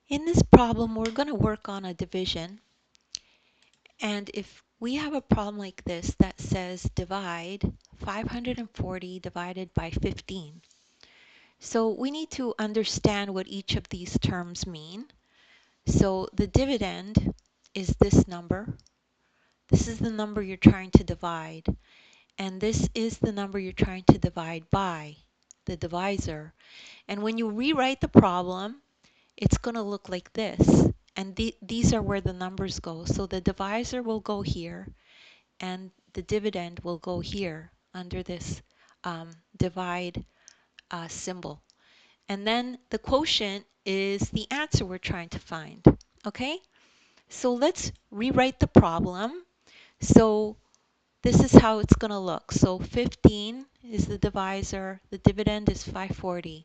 In this problem, we're going to work on a division. And if we have a problem like this that says divide 540 divided by 15. So we need to understand what each of these terms mean. So the dividend is this number. This is the number you're trying to divide. And this is the number you're trying to divide by, the divisor. And when you rewrite the problem, it's going to look like this. And these are where the numbers go. So the divisor will go here, and the dividend will go here under this divide symbol. And then the quotient is the answer we're trying to find. Okay? So let's rewrite the problem. So this is how it's going to look. So 15 is the divisor. The dividend is 540.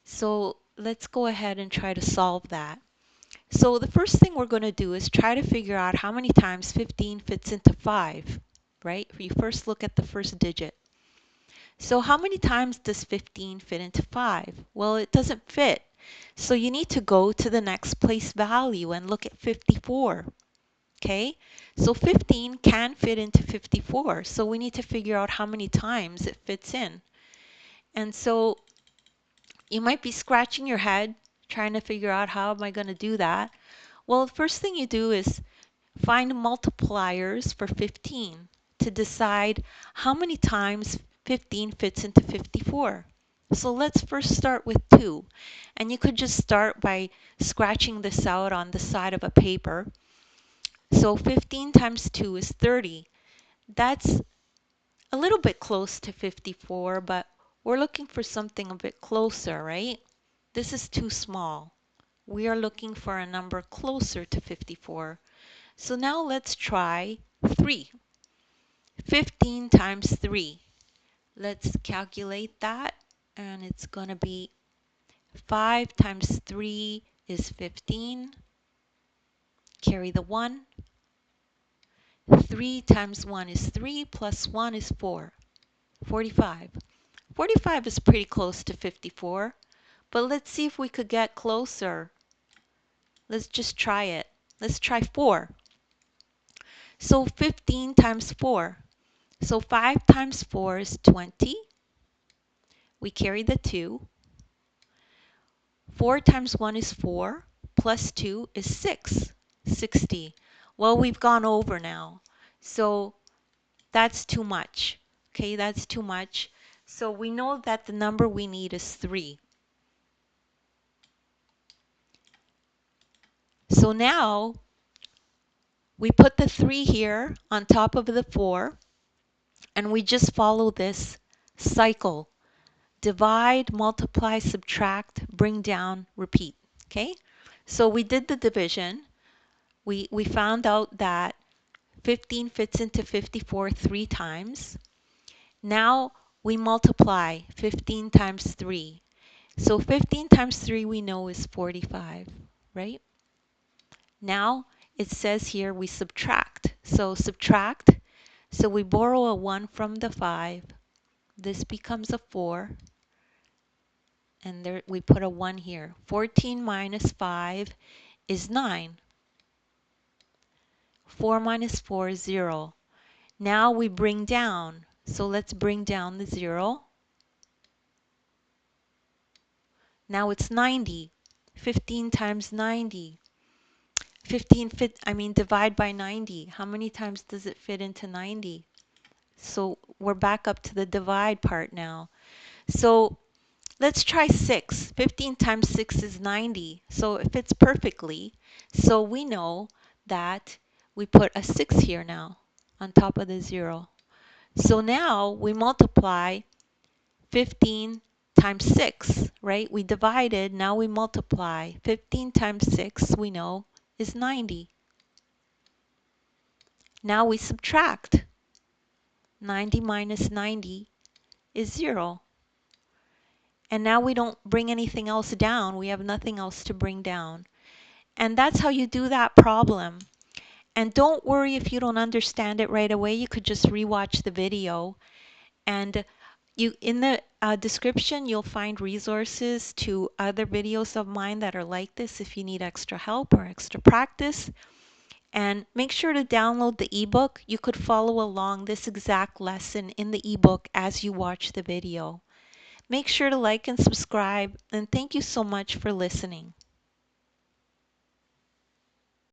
So let's go ahead and try to solve that. So the first thing we're going to do is try to figure out how many times 15 fits into 5, right? You first look at the first digit. So how many times does 15 fit into 5? Well, it doesn't fit. So you need to go to the next place value and look at 54. Okay? So 15 can fit into 54. So we need to figure out how many times it fits in. And so you might be scratching your head trying to figure out how am I going to do that. Well, the first thing you do is find multipliers for 15 to decide how many times 15 fits into 54. So let's first start with 2. And you could just start by scratching this out on the side of a paper. So 15 times 2 is 30. That's a little bit close to 54, but we're looking for something a bit closer, right? This is too small. We are looking for a number closer to 54. So now let's try 3. 15 times 3. Let's calculate that, and it's going to be 5 times 3 is 15. Carry the 1. 3 times 1 is 3, plus 1 is 4. 45. 45 is pretty close to 54, but let's see if we could get closer. Let's just try it. Let's try 4. So 15 times 4. So 5 times 4 is 20. We carry the 2. 4 times 1 is 4, plus 2 is 6, 60. Well, we've gone over now. So that's too much. Okay, that's too much. So we know that the number we need is 3. So now we put the 3 here on top of the 4, and we just follow this cycle. Divide, multiply, subtract, bring down, repeat. Okay? So we did the division. We found out that 15 fits into 54 3 times. Now we multiply 15 times 3. So 15 times 3 we know is 45, right? Now it says here we subtract. So subtract. So we borrow a 1 from the 5. This becomes a 4. And there we put a 1 here. 14 minus 5 is 9. 4 minus 4 is 0. Now we bring down. So let's bring down the 0. Now it's 90. 15 times 90. 15 divide by 90. How many times does it fit into 90? So we're back up to the divide part now. So let's try 6. 15 times 6 is 90. So it fits perfectly. So we know that we put a 6 here now on top of the 0. So now we multiply 15 times 6, right? We divided, now we multiply. 15 times 6, we know, is 90. Now we subtract. 90 minus 90 is 0. And now we don't bring anything else down. We have nothing else to bring down. And that's how you do that problem. And don't worry if you don't understand it right away. You could just rewatch the video. And In the description, you'll find resources to other videos of mine that are like this if you need extra help or extra practice. And make sure to download the ebook. You could follow along this exact lesson in the ebook as you watch the video. Make sure to like and subscribe, and thank you so much for listening.